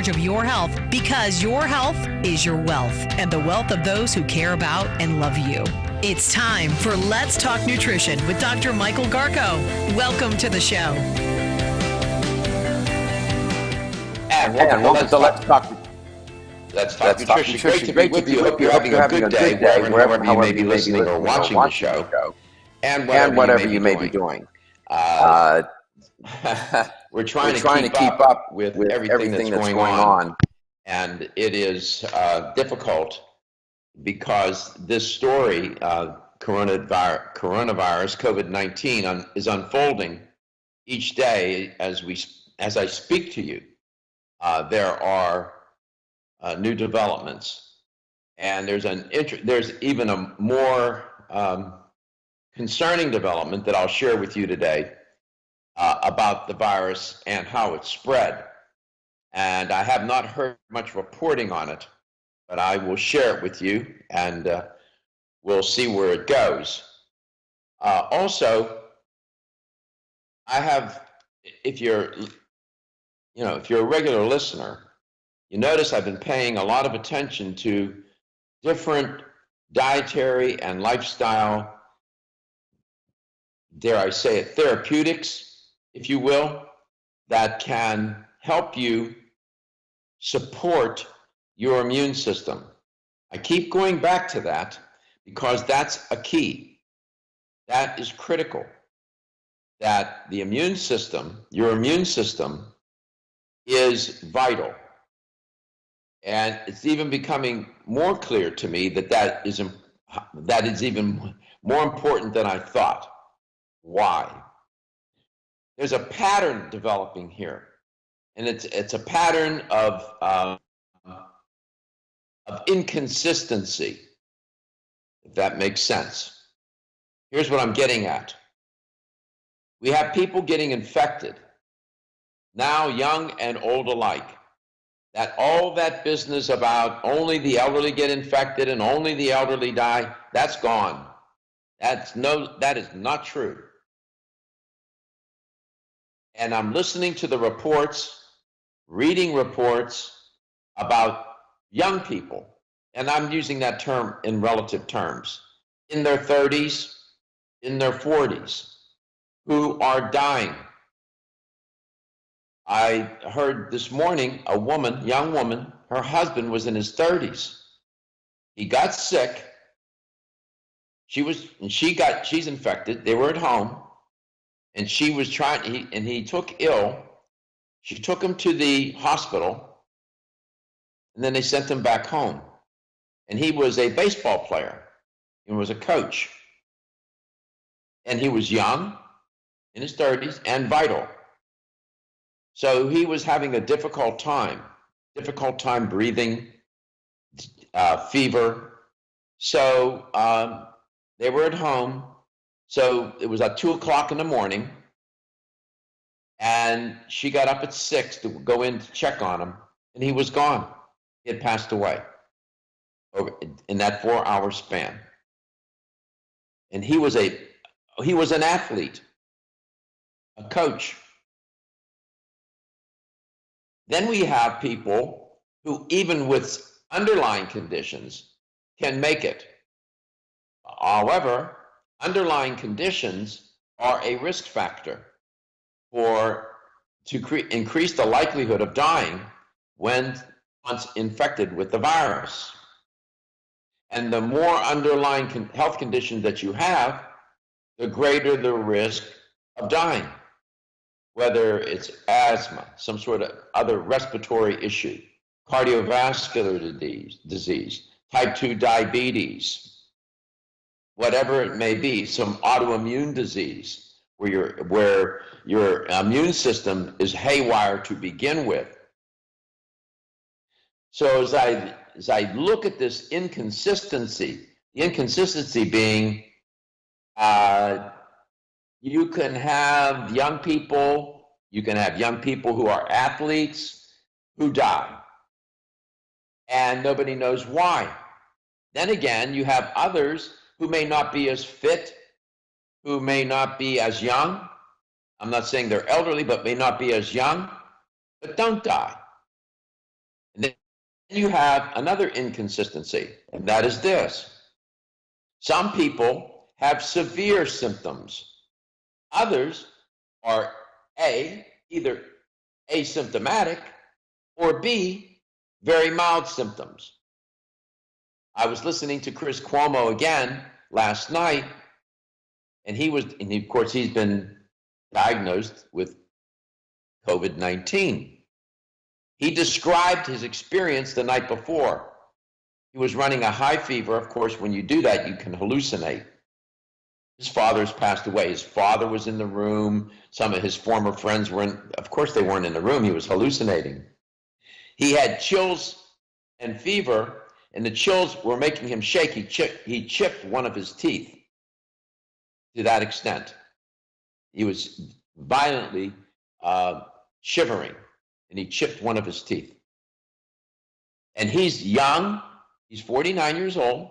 charge of your health because your health is your wealth and the wealth of those who care about and love you. It's time for Let's Talk Nutrition with Dr. Michael Garko. Welcome to the show. And welcome to Let's Talk Nutrition. Great to be with you. Hope you're having a good day wherever you may be listening or watching the show. And whatever you may be doing. We're trying to keep up with everything that's going on. And it is difficult because this story, coronavirus, COVID-19, is unfolding each day as I speak to you. There are new developments, and there's even a more concerning development that I'll share with you today about the virus and how it spread. And I have not heard much reporting on it, but I will share it with you, and we'll see where it goes. Also, I have, if you're a regular listener, you notice I've been paying a lot of attention to different dietary and lifestyle, dare I say it, therapeutics, if you will, that can help you support your immune system. I keep going back to that because that's a key. That is critical. That the immune system, your immune system, is vital. And it's even becoming more clear to me that is even more important than I thought. Why? There's a pattern developing here, and it's a pattern of inconsistency, if that makes sense. Here's what I'm getting at. We have people getting infected, now young and old alike. That all that business about only the elderly get infected and only the elderly die, that's gone. That is not true. And I'm listening to the reports, reading reports about young people, and I'm using that term in relative terms, in their 30s, in their 40s, who are dying. I heard this morning a young woman, her husband was in his 30s. He got sick. She's infected. They were at home, and he took ill. She took him to the hospital, and then they sent him back home. And he was a baseball player. He was a coach. And he was young, in his 30s, and vital. So he was having a difficult time breathing, fever. So they were at home. So it was at 2:00 in the morning, and she got up at 6 to go in to check on him, and he was gone. He had passed away in that 4-hour span. And he was an athlete, a coach. Then we have people who, even with underlying conditions, can make it. However, underlying conditions are a risk factor to increase the likelihood of dying once infected with the virus. And the more underlying health conditions that you have, the greater the risk of dying. Whether it's asthma, some sort of other respiratory issue, cardiovascular disease, type 2 diabetes, whatever it may be, some autoimmune disease where your immune system is haywire to begin with. So as I look at this inconsistency, the inconsistency being you can have young people who are athletes who die, and nobody knows why. Then again, you have others who may not be as fit, who may not be as young. I'm not saying they're elderly, but may not be as young, but don't die. You have another inconsistency, and that is this. Some people have severe symptoms. Others are either asymptomatic, or B, very mild symptoms. I was listening to Chris Cuomo again last night, and of course, he's been diagnosed with COVID-19. He described his experience the night before. He was running a high fever. Of course, when you do that, you can hallucinate. His father's passed away. His father was in the room. Some of his former friends of course, they weren't in the room. He was hallucinating. He had chills and fever, and the chills were making him shake. He chipped one of his teeth to that extent. He was violently shivering, and he chipped one of his teeth. And he's young. He's 49 years old.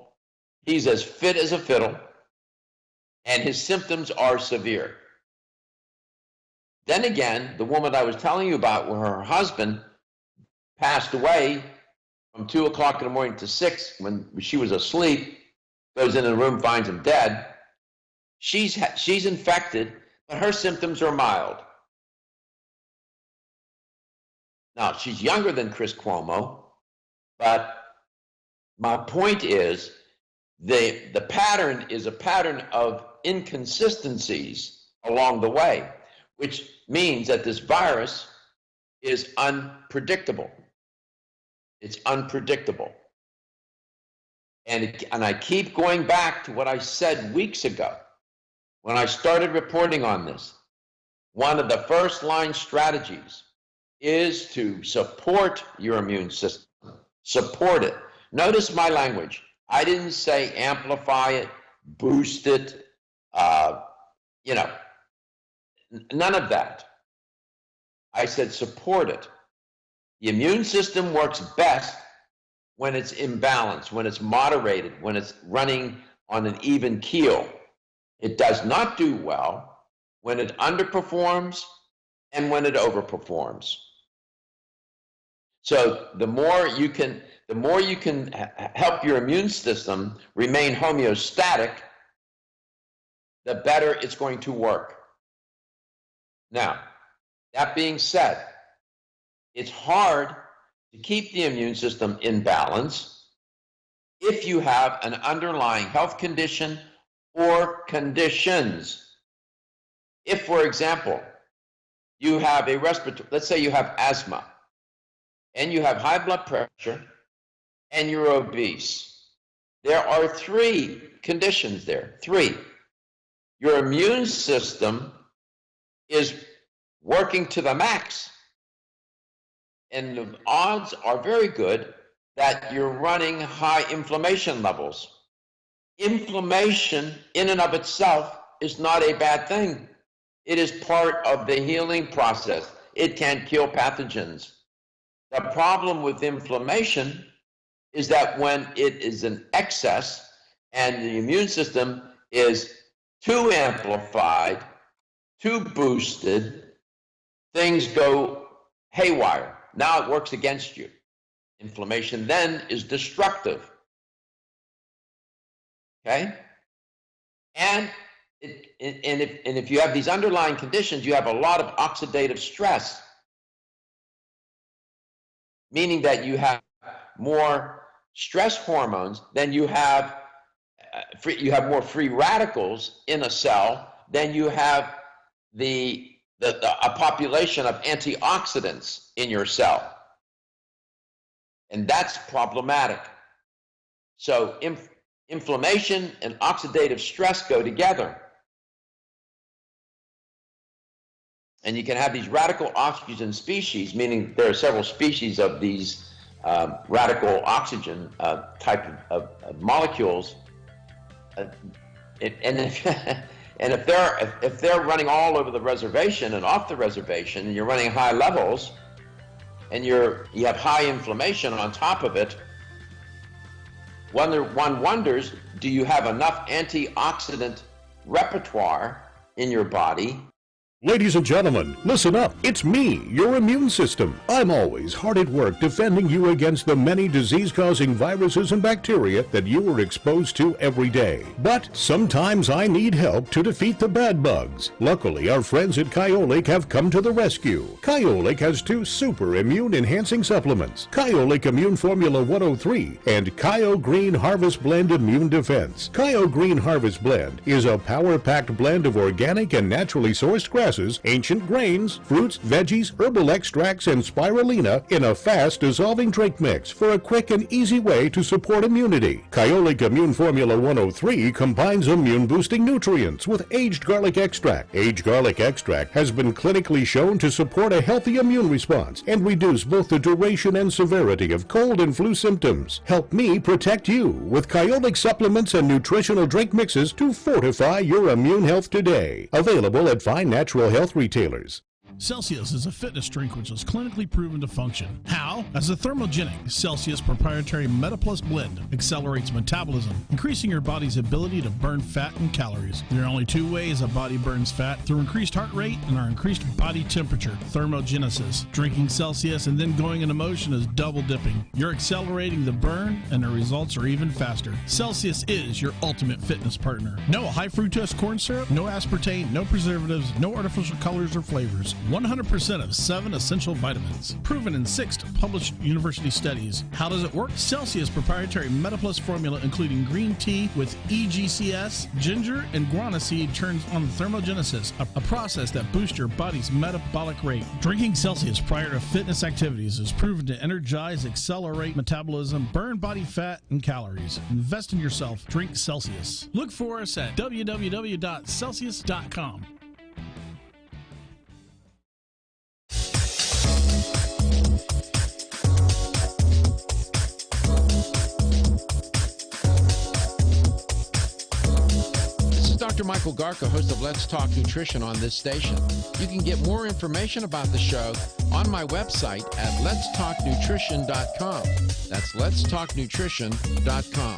He's as fit as a fiddle, and his symptoms are severe. Then again, the woman I was telling you about, where her husband passed away from 2 o'clock in the morning to 6 when she was asleep, goes into the room, finds him dead. She's infected, but her symptoms are mild. Now, she's younger than Chris Cuomo, but my point is the pattern is a pattern of inconsistencies along the way, which means that this virus is unpredictable. It's unpredictable. And I keep going back to what I said weeks ago when I started reporting on this. One of the first line strategies is to support your immune system. Support it. Notice my language. I didn't say amplify it, boost it, none of that. I said support it. The immune system works best when it's imbalanced, when it's moderated, when it's running on an even keel. It does not do well when it underperforms and when it overperforms. So the more you can help your immune system remain homeostatic, the better it's going to work. Now, that being said, it's hard to keep the immune system in balance if you have an underlying health condition or conditions. If, for example, you have a respiratory, let's say you have asthma, and you have high blood pressure, and you're obese. There are three conditions there, three. Your immune system is working to the max, and the odds are very good that you're running high inflammation levels. Inflammation in and of itself is not a bad thing. It is part of the healing process. It can kill pathogens. The problem with inflammation is that when it is in excess and the immune system is too amplified, too boosted, things go haywire. Now it works against you. Inflammation then is destructive. Okay? And if you have these underlying conditions, you have a lot of oxidative stress, meaning that you have more stress hormones than you have more free radicals in a cell than you have a population of antioxidants in your cell. And that's problematic. So inflammation and oxidative stress go together. And you can have these radical oxygen species, meaning there are several species of these radical oxygen type of molecules. And if they're running all over the reservation and off the reservation, and you're running high levels, and you have high inflammation on top of it, one wonders, do you have enough antioxidant repertoire in your body Ladies and gentlemen, listen up. It's me, your immune system. I'm always hard at work defending you against the many disease-causing viruses and bacteria that you are exposed to every day. But sometimes I need help to defeat the bad bugs. Luckily, our friends at Kyolic have come to the rescue. Kyolic has 2 super immune-enhancing supplements, Kyolic Immune Formula 103 and Kyo Green Harvest Blend Immune Defense. Kyo Green Harvest Blend is a power-packed blend of organic and naturally sourced grasses, ancient grains, fruits, veggies, herbal extracts, and spirulina in a fast-dissolving drink mix for a quick and easy way to support immunity. Kyolic Immune Formula 103 combines immune-boosting nutrients with aged garlic extract. Aged garlic extract has been clinically shown to support a healthy immune response and reduce both the duration and severity of cold and flu symptoms. Help me protect you with Kyolic supplements and nutritional drink mixes to fortify your immune health today. Available at fine natural health retailers. Celsius is a fitness drink which is clinically proven to function. How? As a thermogenic, Celsius proprietary MetaPlus blend accelerates metabolism, increasing your body's ability to burn fat and calories. There are only 2 ways a body burns fat: through increased heart rate and our increased body temperature, thermogenesis. Drinking Celsius and then going into motion is double dipping. You're accelerating the burn and the results are even faster. Celsius is your ultimate fitness partner. No high fructose corn syrup, no aspartame, no preservatives, no artificial colors or flavors. 100% of 7 essential vitamins. Proven in 6 published university studies. How does it work? Celsius proprietary MetaPlus formula, including green tea with EGCS, ginger, and guarana seed, turns on thermogenesis, a process that boosts your body's metabolic rate. Drinking Celsius prior to fitness activities is proven to energize, accelerate metabolism, burn body fat and calories. Invest in yourself. Drink Celsius. Look for us at www.celsius.com. Dr. Michael Garko, host of Let's Talk Nutrition on this station. You can get more information about the show on my website at letstalknutrition.com. That's letstalknutrition.com.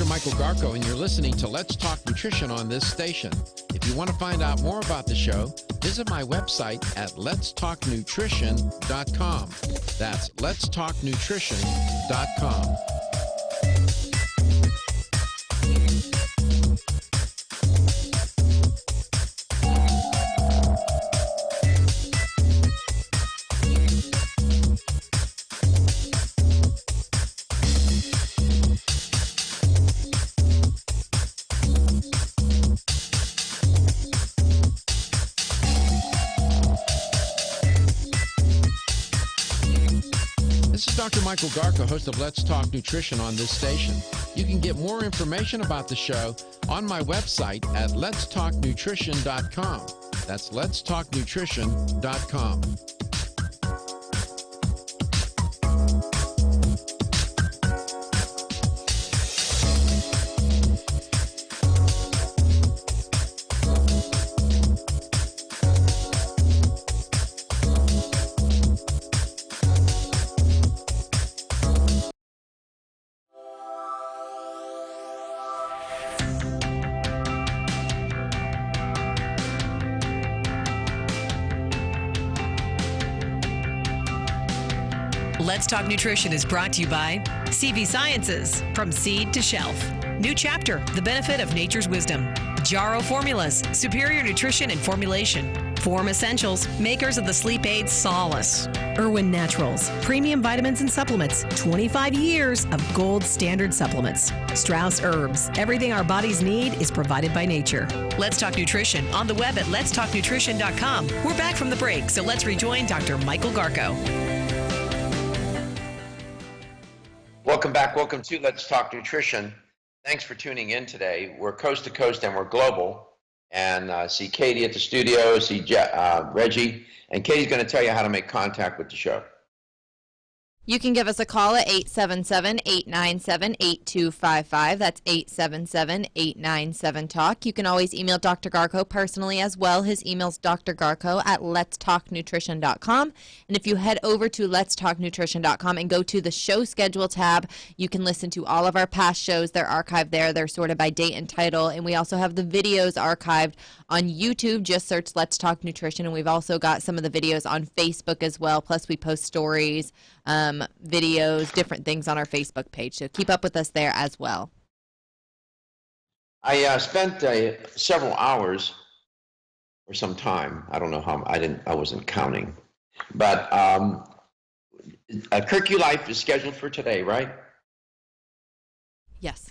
Michael Garko, and you're listening to Let's Talk Nutrition on this station. If you want to find out more about the show, visit my website at letstalknutrition.com. That's letstalknutrition.com. Dr. Michael Garko, host of Let's Talk Nutrition on this station. You can get more information about the show on my website at letstalknutrition.com. That's letstalknutrition.com. Let's Talk Nutrition is brought to you by CV Sciences, from seed to shelf. New chapter, the benefit of nature's wisdom. Jarrow Formulas, superior nutrition and formulation. Form Essentials, makers of the sleep aid Solace. Irwin Naturals, premium vitamins and supplements. 25 years of gold standard supplements. Strauss Herbs, everything our bodies need is provided by nature. Let's Talk Nutrition on the web at letstalknutrition.com. We're back from the break, so let's rejoin Dr. Michael Garko. Welcome back. Welcome to Let's Talk Nutrition. Thanks for tuning in today. We're coast to coast and we're global. And see Katie at the studio, see Reggie. And Katie's going to tell you how to make contact with the show. You can give us a call at 877-897-8255. That's 877-897-TALK. You can always email Dr. Garko personally as well. His email's drgarko@letstalknutrition.com. And if you head over to letstalknutrition.com and go to the show schedule tab, you can listen to all of our past shows. They're archived there. They're sorted by date and title. And we also have the videos archived on YouTube. Just search Let's Talk Nutrition. And we've also got some of the videos on Facebook as well. Plus, we post stories, videos, different things on our Facebook page. So keep up with us there as well. I spent several hours or some time. I don't know how. I wasn't counting, but Kirk Life is scheduled for today, right? Yes.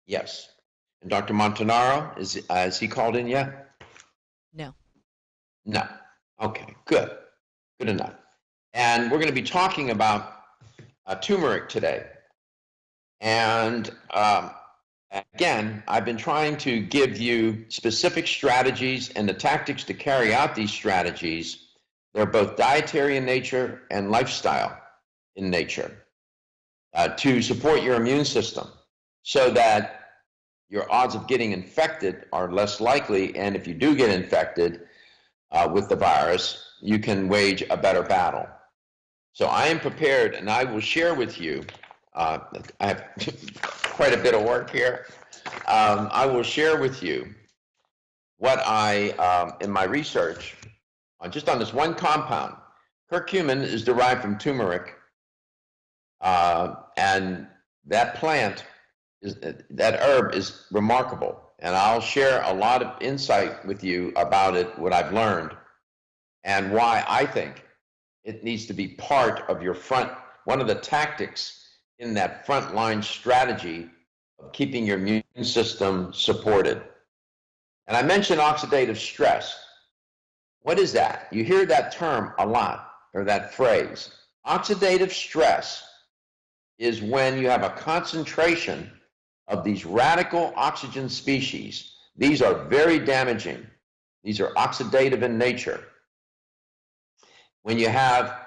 Yes. And Dr. Montanaro, has he called in yet? No. No. Okay. Good. Good enough. And we're going to be talking about turmeric today. And again, I've been trying to give you specific strategies and the tactics to carry out these strategies. They're both dietary in nature and lifestyle in nature to support your immune system so that your odds of getting infected are less likely. And if you do get infected with the virus, you can wage a better battle. So I am prepared, and I will share with you, I have quite a bit of work here. I will share with you what I, in my research, just on this one compound. Curcumin is derived from turmeric, and that plant, that herb is remarkable. And I'll share a lot of insight with you about it, what I've learned, and why I think it needs to be part of your one of the tactics in that frontline strategy of keeping your immune system supported. And I mentioned oxidative stress. What is that? You hear that term a lot, or that phrase. Oxidative stress is when you have a concentration of these radical oxygen species. These are very damaging. These are oxidative in nature. When you have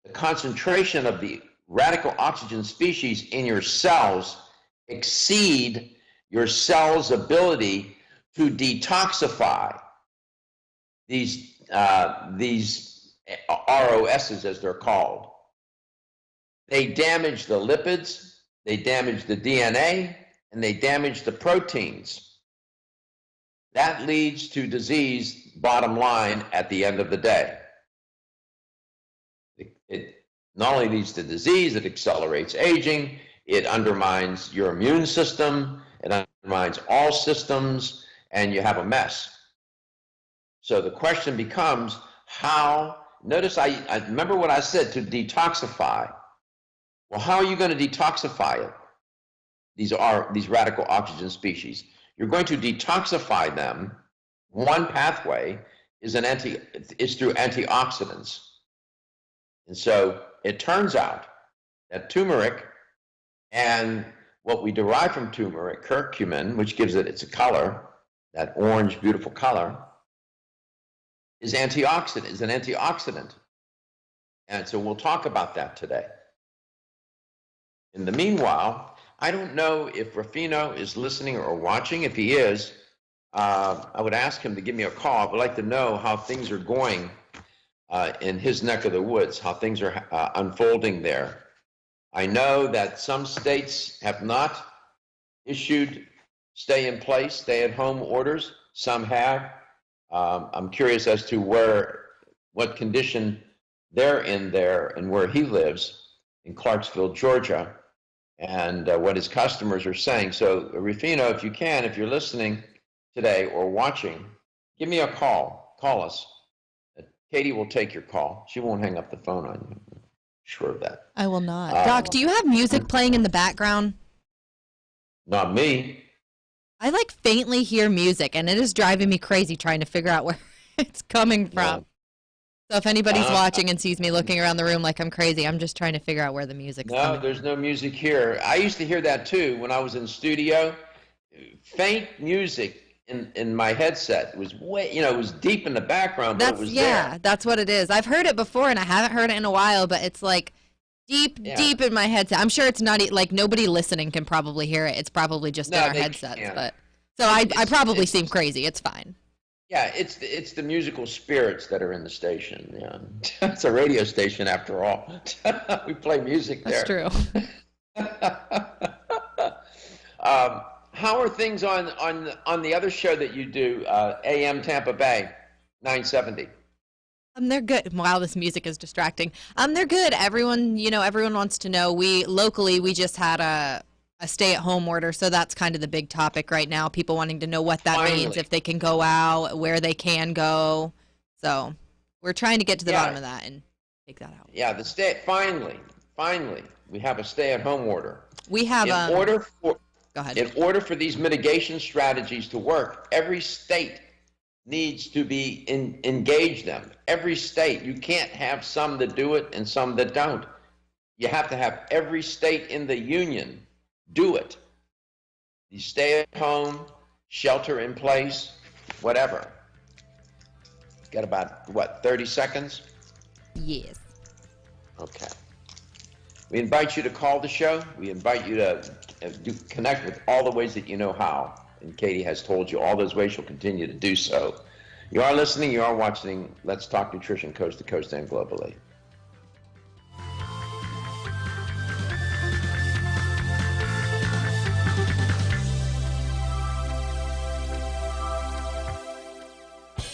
the concentration of the radical oxygen species in your cells exceed your cell's ability to detoxify these ROSs, as they're called. They damage the lipids, they damage the DNA, and they damage the proteins. That leads to disease, bottom line, at the end of the day. It not only leads to disease, it accelerates aging, it undermines your immune system, it undermines all systems, and you have a mess. So the question becomes how, notice I remember what I said, to detoxify. Well, how are you going to detoxify it? These radical oxygen species. You're going to detoxify them. One pathway is through antioxidants. And so it turns out that turmeric and what we derive from turmeric, curcumin, which gives it its color, that orange, beautiful color, is an antioxidant. And so we'll talk about that today. In the meanwhile, I don't know if Rufino is listening or watching. If he is, I would ask him to give me a call. I would like to know how things are going in his neck of the woods, how things are unfolding there. I know that some states have not issued stay-in-place, stay-at-home orders. Some have. I'm curious as to what condition they're in there and where he lives in Clarksville, Georgia, and what his customers are saying. So, Rufino, if you can, if you're listening today or watching, give me a call. Call us. Katie will take your call. She won't hang up the phone on you. I'm sure of that. I will not. Doc, do you have music playing in the background? Not me. I faintly hear music, and it is driving me crazy trying to figure out where it's coming from. So if anybody's watching and sees me looking around the room like I'm crazy, I'm just trying to figure out where the music's coming from. No, there's no music here. I used to hear that too when I was in studio. Faint music in my headset. It was it was deep in the background, but it was there. That's what it is. I've heard it before, and I haven't heard it in a while, but it's like deep in my headset. I'm sure it's not like nobody listening can probably hear it. It's probably just in our headsets. Can't. But so I probably seem crazy. It's fine. Yeah, it's the musical spirits that are in the station. Yeah, it's a radio station after all. We play music there. That's true. How are things on the other show that you do, AM Tampa Bay, 970? They're good. Wow, this music is distracting. They're good. Everyone wants to know. We just had a stay-at-home order, so that's kind of the big topic right now. People wanting to know what that means, if they can go out, where they can go. So we're trying to get to the bottom of that and take that out. Yeah, finally, we have a stay-at-home order. We have Go ahead. In order for these mitigation strategies to work, every state needs to be engage them. Every state. You can't have some that do it and some that don't. You have to have every state in the union do it. You stay at home, shelter in place, whatever. Got about, 30 seconds? Yes. Okay. We invite you to call the show. We invite you to connect with all the ways that you know how. And Katie has told you all those ways. She'll continue to do so. You are listening, you are watching Let's Talk Nutrition Coast to Coast and globally.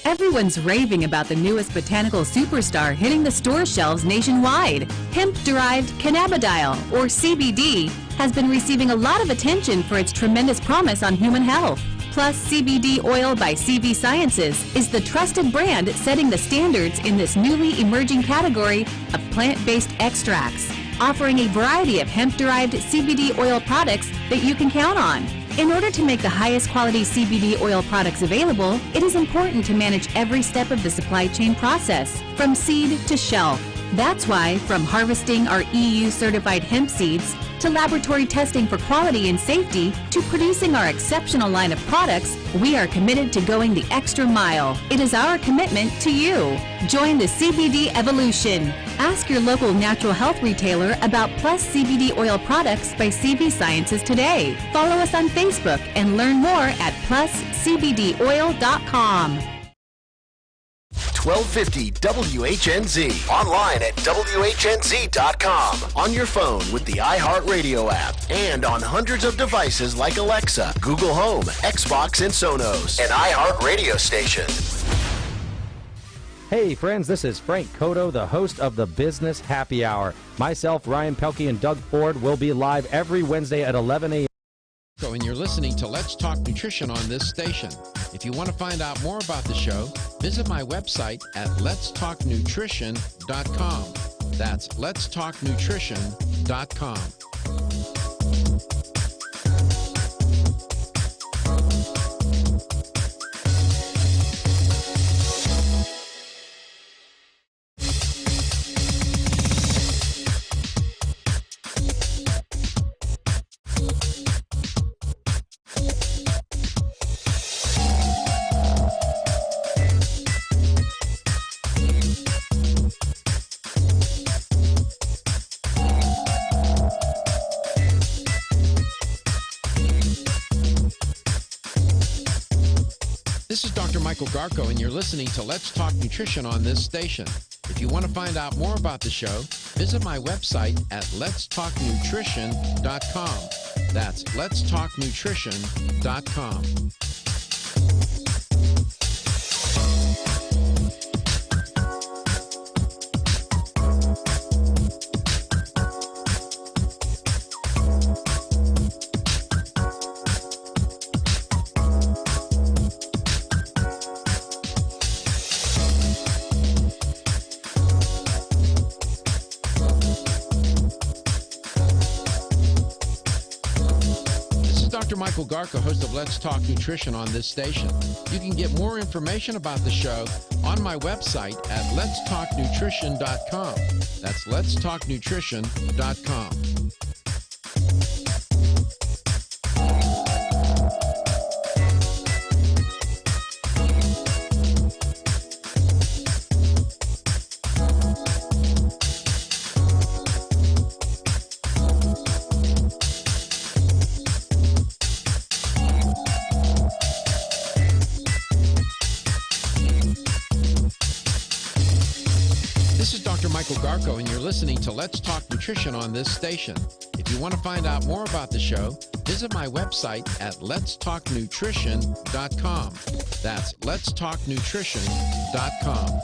Everyone's raving about the newest botanical superstar hitting the store shelves nationwide. Hemp-derived cannabidiol, or CBD, has been receiving a lot of attention for its tremendous promise on human health. Plus, CBD Oil by CV Sciences is the trusted brand setting the standards in this newly emerging category of plant-based extracts, offering a variety of hemp-derived CBD oil products that you can count on. In order to make the highest quality CBD oil products available, it is important to manage every step of the supply chain process, from seed to shelf. That's why, from harvesting our EU-certified hemp seeds, to laboratory testing for quality and safety, to producing our exceptional line of products, we are committed to going the extra mile. It is our commitment to you. Join the CBD evolution. Ask your local natural health retailer about Plus CBD oil products by CV Sciences today. Follow us on Facebook and learn more at pluscbdoil.com. 1250 WHNZ. Online at WHNZ.com. On your phone with the iHeartRadio app. And on hundreds of devices like Alexa, Google Home, Xbox, and Sonos. An iHeartRadio station. Hey friends, this is Frank Cotto, the host of the Business Happy Hour. Myself, Ryan Pelkey, and Doug Ford will be live every Wednesday at 11 a.m. And you're listening to Let's Talk Nutrition on this station. If you want to find out more about the show, visit my website at letstalknutrition.com. That's letstalknutrition.com. This is Dr. Michael Garko, and you're listening to Let's Talk Nutrition on this station. If you want to find out more about the show, visit my website at letstalknutrition.com. That's letstalknutrition.com. Dr. Michael Garko, host of Let's Talk Nutrition on this station. You can get more information about the show on my website at letstalknutrition.com. That's letstalknutrition.com. Michael Garko, and you're listening to Let's Talk Nutrition on this station. If you want to find out more about the show, visit my website at letstalknutrition.com. That's letstalknutrition.com.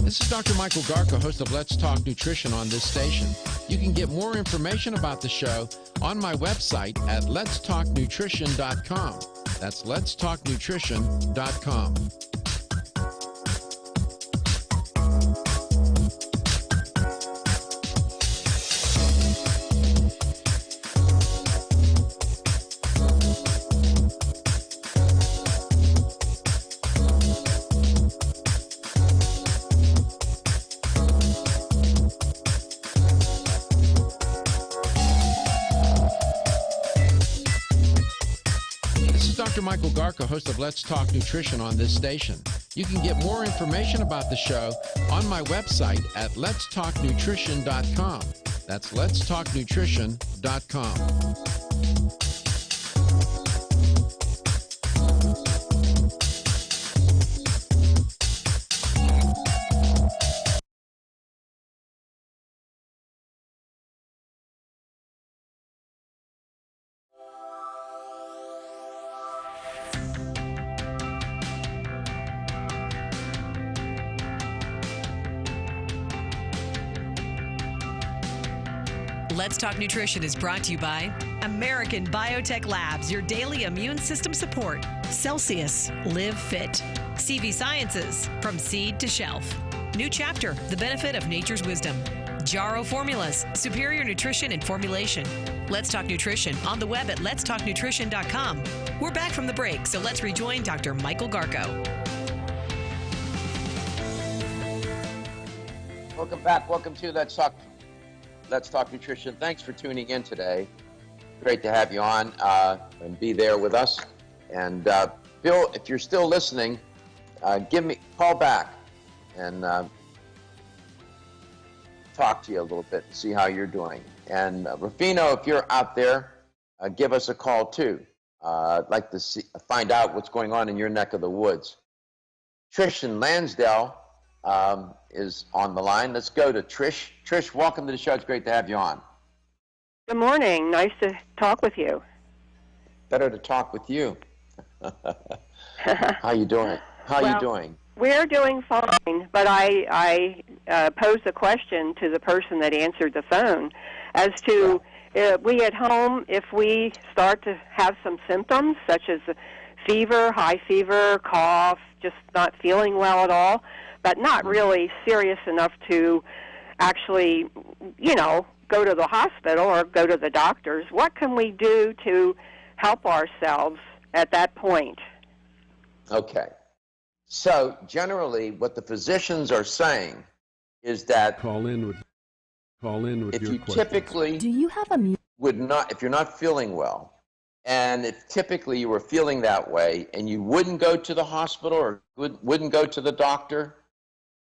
This is Dr. Michael Garko, host of Let's Talk Nutrition on this station. You can get more information about the show on my website at letstalknutrition.com. That's letstalknutrition.com. Dr. Michael Garko, host of Let's Talk Nutrition on this station. You can get more information about the show on my website at letstalknutrition.com. That's letstalknutrition.com. Let's Talk Nutrition is brought to you by American Biotech Labs, your daily immune system support. Celsius, Live Fit. CV Sciences, from seed to shelf. New Chapter, the benefit of nature's wisdom. Jarrow Formulas, superior nutrition and formulation. Let's Talk Nutrition on the web at letstalknutrition.com. We're back from the break, so let's rejoin Dr. Michael Garko. Welcome back. Welcome to Let's Talk Nutrition. Thanks for tuning in today. Great to have you on and be there with us. And Bill, if you're still listening, call back and talk to you a little bit and see how you're doing. And Rufino, if you're out there, give us a call too. I'd like to find out what's going on in your neck of the woods. Trish in Lansdale is on the line. Let's go to Trish. Trish, welcome to the show. It's great to have you on. Good morning. Nice to talk with you. Better to talk with you. How you doing? How you doing? We're doing fine, but I posed a question to the person that answered the phone as to we at home, if we start to have some symptoms such as fever, high fever, cough, just not feeling well at all, but not really serious enough to actually, go to the hospital or go to the doctors. What can we do to help ourselves at that point? Okay. So generally what the physicians are saying is that Call in with if your you questions. typically Do you have a if you're not feeling well, and if typically you were feeling that way and you wouldn't go to the hospital or wouldn't go to the doctor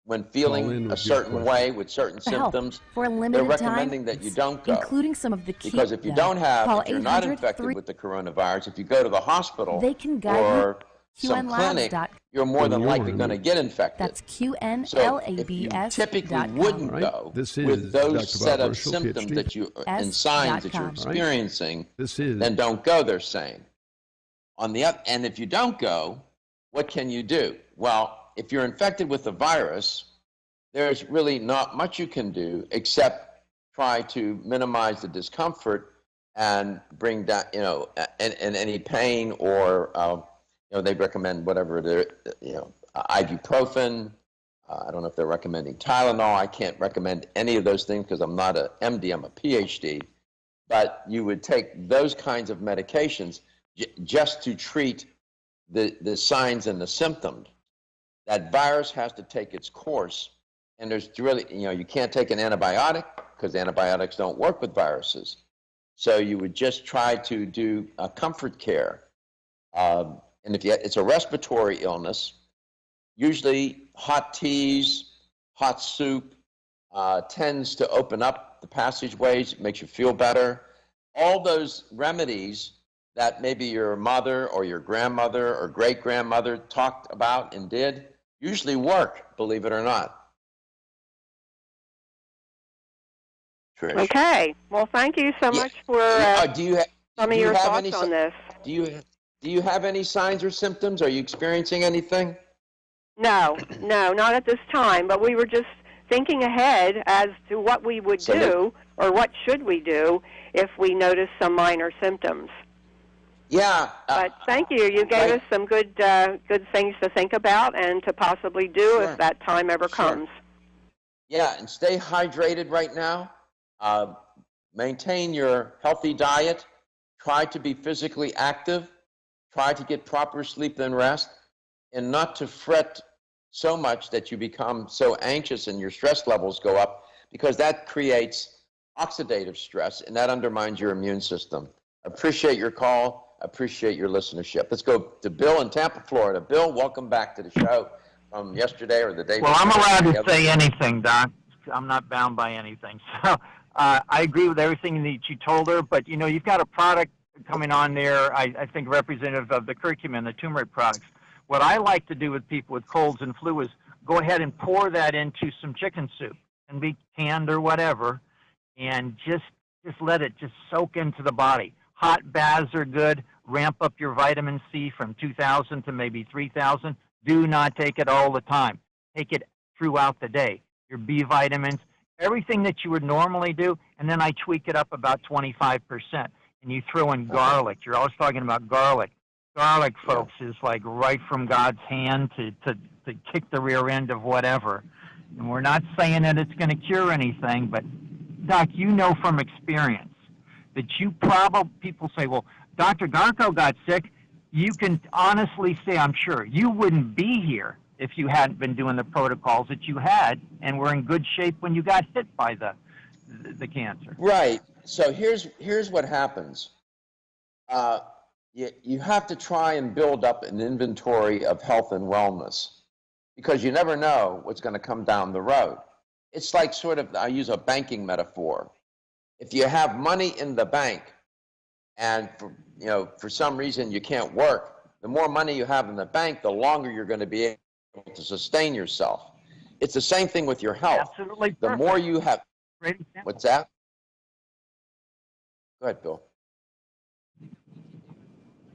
when feeling a certain way with certain symptoms, for a they're limited recommending time, that you don't go. including some of the key. Because if you don't if you're not infected with the coronavirus, if you go to the hospital They can guide or you. some clinic, you're more than likely going to get infected. That's QNLABS. So if you typically wouldn't go with those set of symptoms that you and signs that you're experiencing, then don't go, they're saying. And if you don't go, what can you do? Well, if you're infected with the virus, there's really not much you can do except try to minimize the discomfort and bring down, and any pain or, they recommend whatever ibuprofen. I don't know if they're recommending Tylenol. I can't recommend any of those things because I'm not an MD, I'm a PhD. But you would take those kinds of medications just to treat the signs and the symptoms. That virus has to take its course, and there's really, you can't take an antibiotic, because antibiotics don't work with viruses. So you would just try to do comfort care. And if it's a respiratory illness, usually hot teas, hot soup tends to open up the passageways. It makes you feel better. All those remedies that maybe your mother or your grandmother or great-grandmother talked about and did usually work, believe it or not. Trish. Okay. Well, thank you so much for some of your thoughts on this. Do you have any signs or symptoms? Are you experiencing anything? No, not at this time. But we were just thinking ahead as to what we would do or what should we do if we notice some minor symptoms. Yeah. But thank you. You gave us some good things to think about and to possibly do if that time ever comes. Yeah, and stay hydrated right now. Maintain your healthy diet. Try to be physically active. Try to get proper sleep and rest, and not to fret so much that you become so anxious and your stress levels go up, because that creates oxidative stress and that undermines your immune system. Appreciate your call. Appreciate your listenership. Let's go to Bill in Tampa, Florida. Bill, welcome back to the show from yesterday or the day before. Well, I'm allowed to say anything, Doc. I'm not bound by anything. So I agree with everything that you told her, but, you know, you've got a product coming on there, I think representative of the curcumin, the turmeric products. What I like to do with people with colds and flu is go ahead and pour that into some chicken soup, and be canned or whatever, and just let it just soak into the body. Hot baths are good. Ramp up your vitamin C from 2,000 to maybe 3,000. Do not take it all the time. Take it throughout the day. Your B vitamins, everything that you would normally do, and then I tweak it up about 25%. And you throw in garlic. You're always talking about garlic. Garlic, folks, is like right from God's hand to kick the rear end of whatever. And we're not saying that it's going to cure anything, but, Doc, you know from experience that people say, well, Dr. Garko got sick. You can honestly say, I'm sure, you wouldn't be here if you hadn't been doing the protocols that you had and were in good shape when you got hit by the cancer. Right. So here's what happens. You have to try and build up an inventory of health and wellness, because you never know what's going to come down the road. It's like I use a banking metaphor. If you have money in the bank and for some reason you can't work, the more money you have in the bank, the longer you're going to be able to sustain yourself. It's the same thing with your health. Absolutely perfect. The more you have. Great example. What's that? Go ahead, Bill.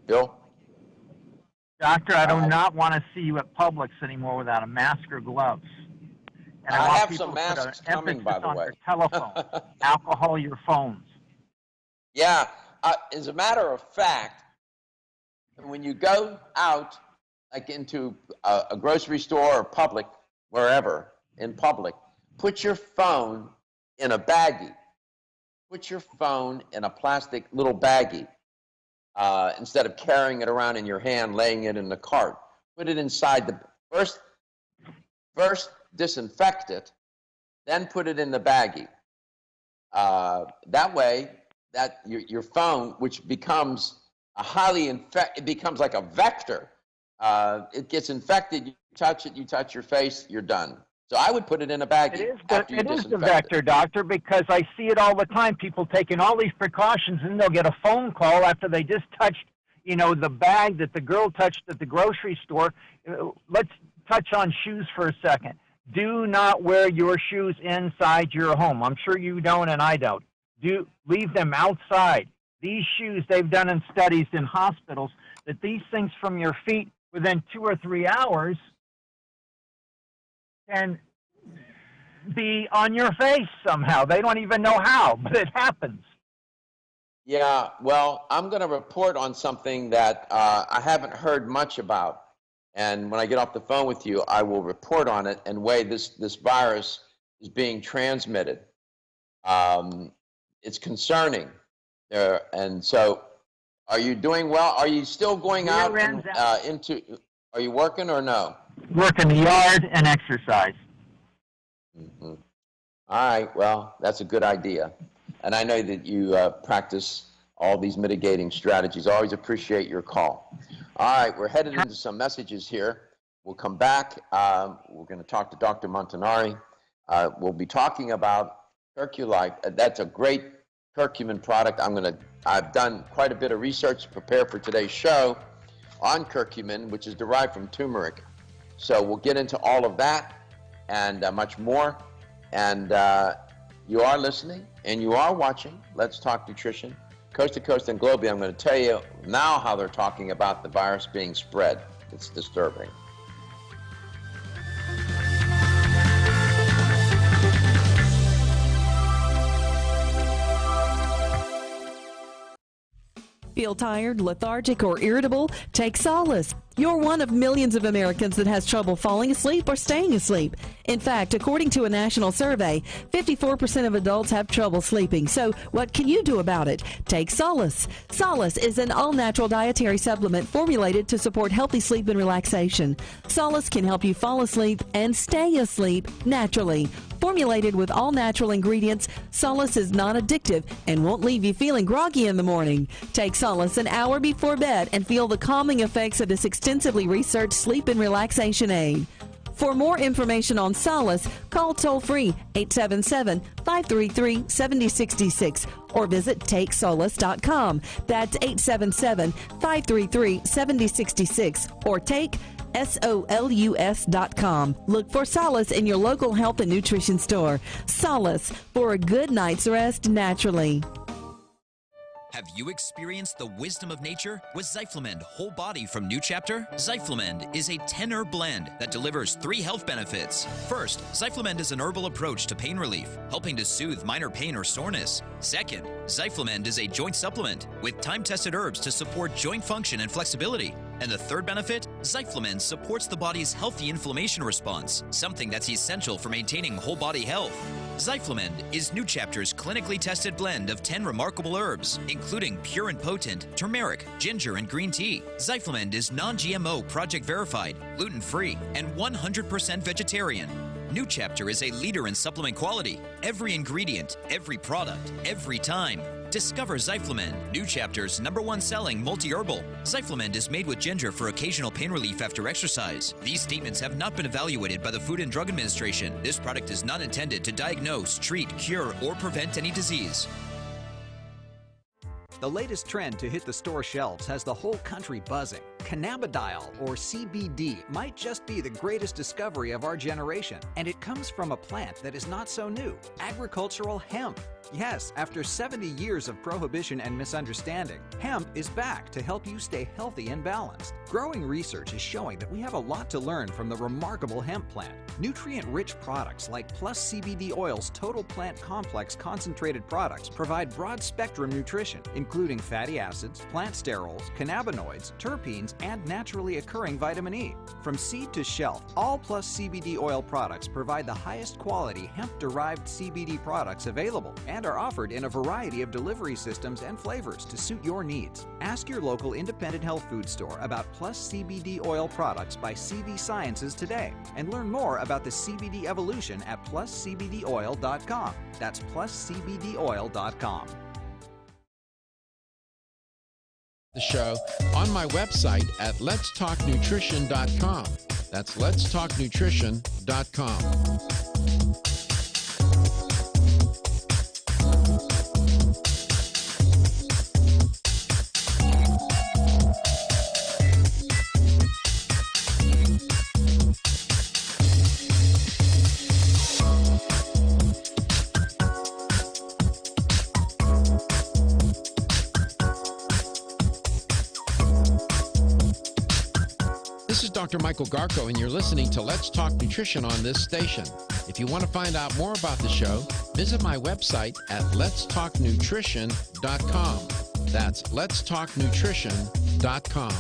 Bill? Doctor, I do not want to see you at Publix anymore without a mask or gloves. And I want have people some to put masks an coming, by the emphasis on way. Your telephone, alcohol, your phones. Yeah. As a matter of fact, when you go out, like into a grocery store or Publix, wherever, in public, put your phone in a baggie. Put your phone in a plastic little baggie instead of carrying it around in your hand, laying it in the cart. Put it inside first disinfect it, then put it in the baggie. That way, that your phone, which becomes it becomes like a vector. It gets infected. You touch your face, you're done. So I would put it in a baggie. It is the vector, Doctor, because I see it all the time. People taking all these precautions, and they'll get a phone call after they just touched, the bag that the girl touched at the grocery store. Let's touch on shoes for a second. Do not wear your shoes inside your home. I'm sure you don't, and I don't. Leave them outside. These shoes, they've done in studies in hospitals that these things from your feet within 2 or 3 hours can be on your face somehow. They don't even know how, but it happens. Yeah, well, I'm going to report on something that I haven't heard much about. And when I get off the phone with you, I will report on it and way this virus is being transmitted. It's concerning. And so are you doing well? Are you still going out are you working or no? Work in the yard and exercise. Mm-hmm. All right, well, that's a good idea. And I know that you practice all these mitigating strategies. I always appreciate your call. All right, we're headed into some messages here. We'll come back. We're going to talk to Dr. Montanari. We'll be talking about Curculite. That's a great curcumin product. I've done quite a bit of research to prepare for today's show on curcumin, which is derived from turmeric. So we'll get into all of that and much more. And you are listening and you are watching Let's Talk Nutrition, coast to coast and globally. I'm going to tell you now how they're talking about the virus being spread. It's disturbing. Feel tired, lethargic, or irritable? Take Solace. You're one of millions of Americans that has trouble falling asleep or staying asleep. In fact, according to a national survey, 54% of adults have trouble sleeping. So what can you do about it? Take Solace. Solace is an all-natural dietary supplement formulated to support healthy sleep and relaxation. Solace can help you fall asleep and stay asleep naturally. Formulated with all-natural ingredients, Solace is non-addictive and won't leave you feeling groggy in the morning. Take Solace an hour before bed and feel the calming effects of this extensively researched sleep and relaxation aid. For more information on Solace, call toll-free 877-533-7066 or visit TakeSolace.com. That's 877-533-7066 or take SOLUS.com. Look for Solace in your local health and nutrition store. Solace, for a good night's rest naturally. Have you experienced the wisdom of nature with Zyflamend Whole Body from New Chapter? Zyflamend is a 10-herb blend that delivers 3 health benefits. First, Zyflamend is an herbal approach to pain relief, helping to soothe minor pain or soreness. Second, Zyflamend is a joint supplement with time-tested herbs to support joint function and flexibility. And the third benefit, Zyflamend supports the body's healthy inflammation response, something that's essential for maintaining whole body health. Zyflamend is New Chapter's clinically tested blend of 10 remarkable herbs, including pure and potent turmeric, ginger, and green tea. Zyflamend is non-GMO, project verified, gluten-free, and 100% vegetarian. New Chapter is a leader in supplement quality. Every ingredient, every product, every time. Discover Zyflamend, New Chapter's #1 selling multi-herbal. Zyflamend is made with ginger for occasional pain relief after exercise. These statements have not been evaluated by the Food and Drug Administration. This product is not intended to diagnose, treat, cure, or prevent any disease. The latest trend to hit the store shelves has the whole country buzzing. Cannabidiol, or CBD, might just be the greatest discovery of our generation, and it comes from a plant that is not so new, agricultural hemp. Yes, after 70 years of prohibition and misunderstanding, hemp is back to help you stay healthy and balanced. Growing research is showing that we have a lot to learn from the remarkable hemp plant. Nutrient-rich products like Plus CBD Oil's Total Plant Complex concentrated products provide broad-spectrum nutrition, including fatty acids, plant sterols, cannabinoids, terpenes, and naturally occurring vitamin E. From seed to shelf, all Plus CBD Oil products provide the highest quality hemp-derived CBD products available and are offered in a variety of delivery systems and flavors to suit your needs. Ask your local independent health food store about Plus CBD Oil products by CV Sciences today and learn more about the CBD evolution at pluscbdoil.com. That's pluscbdoil.com. The show on my website at letstalknutrition.com. That's letstalknutrition.com. This is Dr. Michael Garko, and you're listening to Let's Talk Nutrition on this station. If you want to find out more about the show, visit my website at letstalknutrition.com. That's letstalknutrition.com.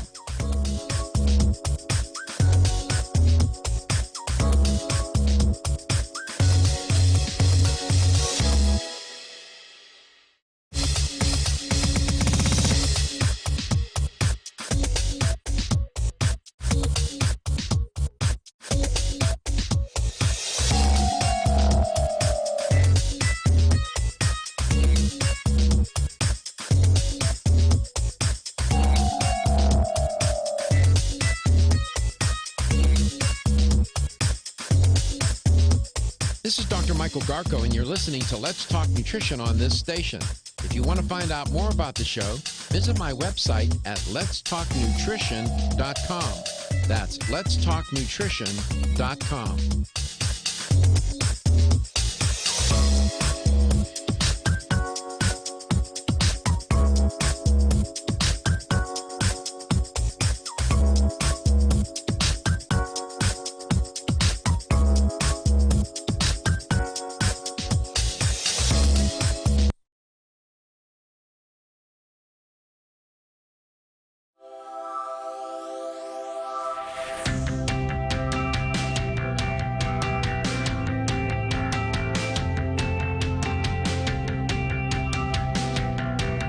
This is Dr. Michael Garko, and you're listening to Let's Talk Nutrition on this station. If you want to find out more about the show, visit my website at letstalknutrition.com. That's letstalknutrition.com.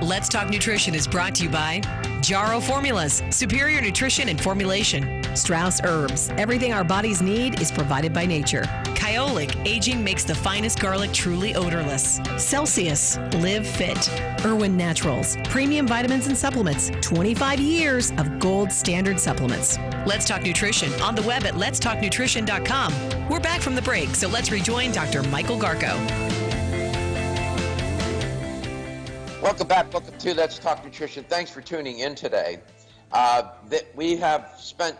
Let's Talk Nutrition is brought to you by Jarrow Formulas, superior nutrition and formulation. Strauss Herbs, everything our bodies need is provided by nature. Kyolic, aging makes the finest garlic truly odorless. Celsius, live fit. Irwin Naturals, premium vitamins and supplements. 25 years of gold standard supplements. Let's Talk Nutrition on the web at letstalknutrition.com. We're back from the break, so let's rejoin Dr. Michael Garko. Welcome back. Welcome to Let's Talk Nutrition. Thanks for tuning in today. We have spent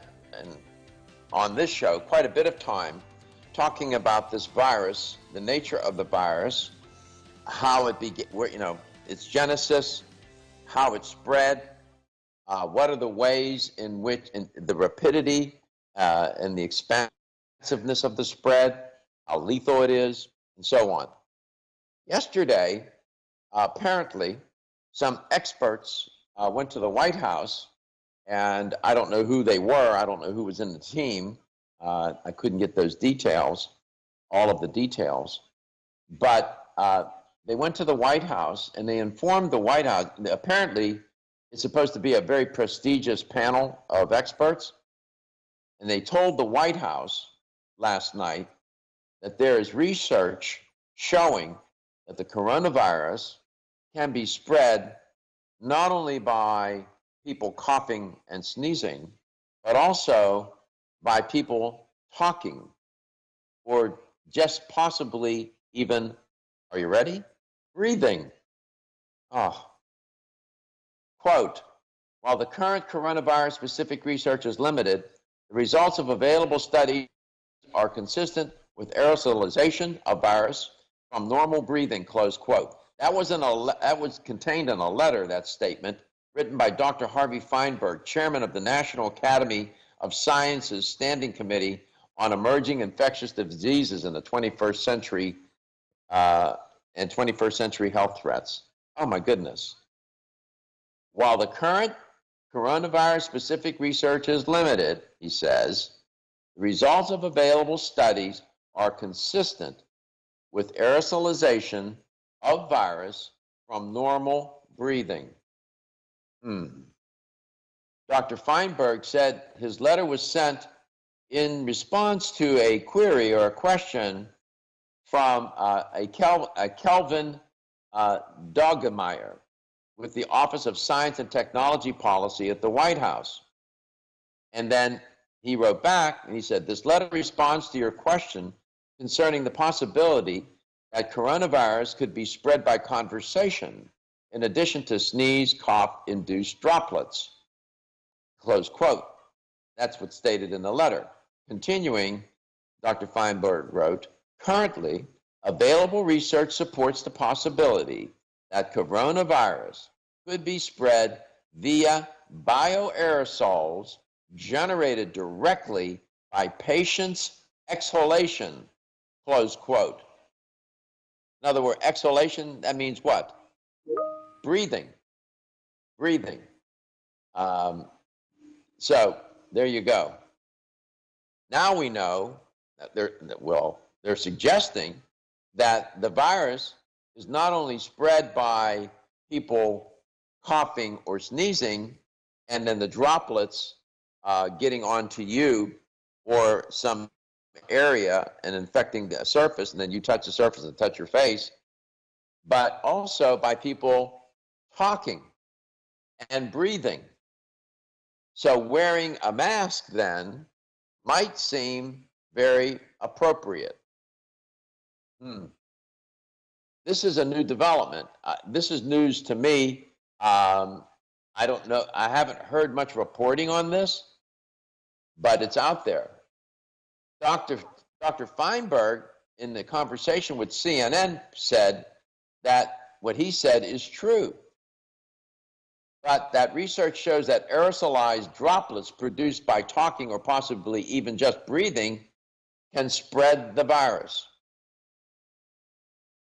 on this show quite a bit of time talking about this virus, the nature of the virus, how it began, its genesis, how it spread, what are the ways in which the rapidity and the expansiveness of the spread, how lethal it is, and so on. Yesterday, apparently, some experts went to the White House, and I don't know who they were. I don't know who was in the team. I couldn't get those details, all of the details. But they went to the White House, and they informed the White House. Apparently, it's supposed to be a very prestigious panel of experts, and they told the White House last night that there is research showing that the coronavirus can be spread not only by people coughing and sneezing, but also by people talking, or just possibly even, are you ready? Breathing. Quote, while the current coronavirus-specific research is limited, the results of available studies are consistent with aerosolization of virus from normal breathing, close quote. That was contained in a letter, that statement, written by Dr. Harvey Feinberg, chairman of the National Academy of Sciences Standing Committee on Emerging Infectious Diseases in the 21st Century and 21st Century Health Threats. Oh, my goodness. While the current coronavirus-specific research is limited, he says, the results of available studies are consistent with aerosolization of virus from normal breathing. Dr. Feinberg said his letter was sent in response to a query or a question from a Kelvin Doggemeyer with the Office of Science and Technology Policy at the White House. And then he wrote back and he said, this letter responds to your question concerning the possibility that coronavirus could be spread by conversation in addition to sneeze, cough-induced droplets. Close quote. That's what's stated in the letter. Continuing, Dr. Feinberg wrote, currently, available research supports the possibility that coronavirus could be spread via bioaerosols generated directly by patients' exhalation, close quote. In other words, exhalation, that means what? Breathing. So there you go. Now we know that they're suggesting that the virus is not only spread by people coughing or sneezing, and then the droplets getting onto you or some area and infecting the surface, and then you touch the surface and touch your face, but also by people talking and breathing. So wearing a mask then might seem very appropriate. This is a new development. This is news to me. I don't know. I haven't heard much reporting on this, but it's out there. Dr. Feinberg, in the conversation with CNN, said that what he said is true. But that research shows that aerosolized droplets produced by talking or possibly even just breathing can spread the virus.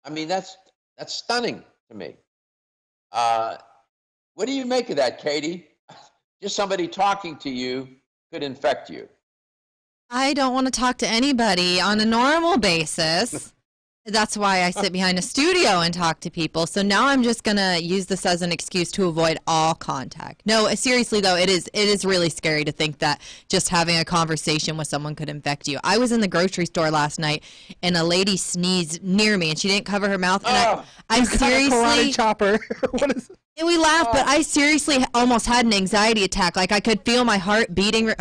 I mean, that's stunning to me. What do you make of that, Katie? Just somebody talking to you could infect you. I don't want to talk to anybody on a normal basis. That's why I sit behind a studio and talk to people. So now I'm just going to use this as an excuse to avoid all contact. No, seriously, though, it is really scary to think that just having a conversation with someone could infect you. I was in the grocery store last night, and a lady sneezed near me, and she didn't cover her mouth. And I seriously... Karate chopper. What is it? And we laughed, but I seriously almost had an anxiety attack. Like, I could feel my heart beating.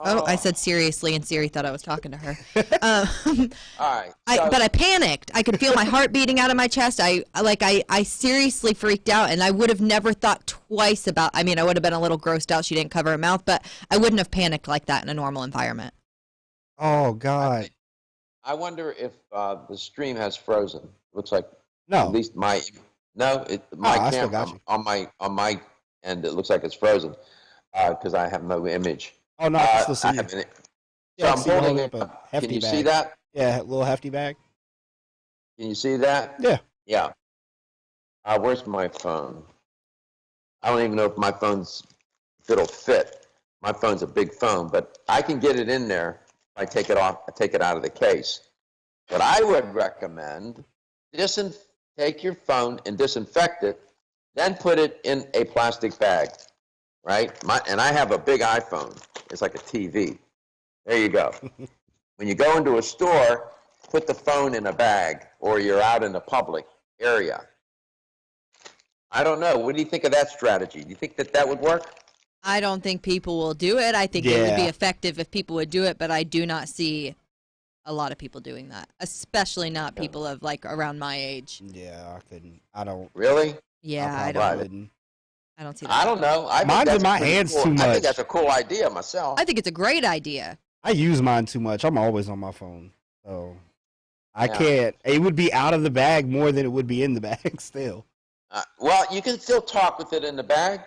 I said seriously, and Siri thought I was talking to her. All right. But I panicked. I could feel my heart beating out of my chest. I seriously freaked out, and I would have never thought twice about. I mean, I would have been a little grossed out. She didn't cover her mouth, but I wouldn't have panicked like that in a normal environment. Oh God. I wonder if the stream has frozen. Looks like no. At least my camera on my end. It looks like it's frozen because I have no image. Oh no, I can still see it. So I'm holding up a hefty bag. Can you see that? Yeah, a little hefty bag. Can you see that? Yeah. Yeah. Where's my phone? I don't even know if if it'll fit. My phone's a big phone, but I can get it in there if I take it out of the case. What I would recommend, take your phone and disinfect it, then put it in a plastic bag, right? And I have a big iPhone. It's like a TV. There you go. When you go into a store, put the phone in a bag, or you're out in a public area. I don't know. What do you think of that strategy? Do you think that would work? I don't think people will do it. I think it would be effective if people would do it, but I do not see a lot of people doing that, especially not people of around my age. Yeah, I couldn't. I don't. Really? Yeah, I don't. I don't see that. I don't know. Mine's in my hands too much. I think that's a cool idea myself. I think it's a great idea. I use mine too much. I'm always on my phone. So I can't. It would be out of the bag more than it would be in the bag still. Well, you can still talk with it in the bag.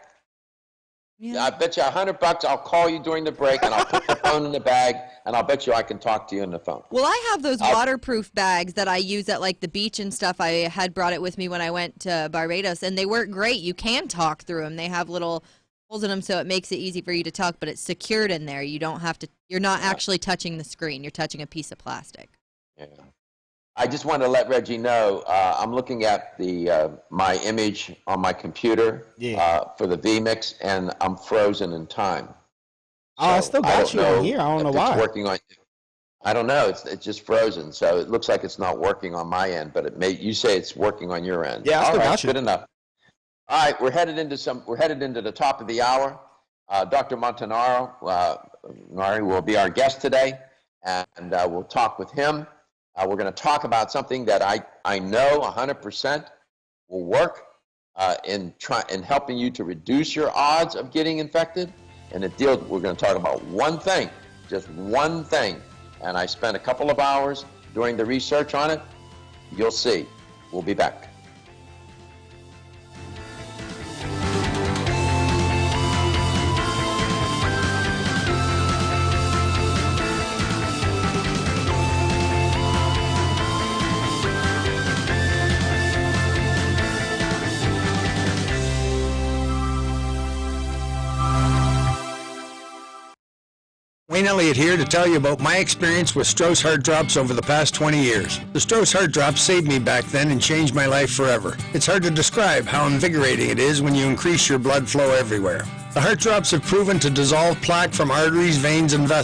Yeah. I bet you $100 I'll call you during the break and I'll put the phone in the bag and I'll bet you I can talk to you on the phone. Well, I have those waterproof bags that I use at the beach and stuff. I had brought it with me when I went to Barbados, and they work great. You can talk through them. They have little holes in them, so it makes it easy for you to talk, but it's secured in there. You don't have to. You're not actually touching the screen. You're touching a piece of plastic. Yeah. I just want to let Reggie know I'm looking at my image on my computer for the vMix, and I'm frozen in time. Oh, so I still got you on here. I don't know why. It's working on. I don't know. It's just frozen, so it looks like it's not working on my end. But you say it's working on your end. Yeah, I still got you. Good enough. All right, we're headed into the top of the hour. Dr. Montanaro will be our guest today, and we'll talk with him. We're going to talk about something that I know 100% will work in helping you to reduce your odds of getting infected. And we're going to talk about one thing, just one thing. And I spent a couple of hours doing the research on it. You'll see. We'll be back. Wayne Elliott here to tell you about my experience with Strauss Heart Drops over the past 20 years. The Strauss Heart Drops saved me back then and changed my life forever. It's hard to describe how invigorating it is when you increase your blood flow everywhere. The Heart Drops have proven to dissolve plaque from arteries, veins, and vessels.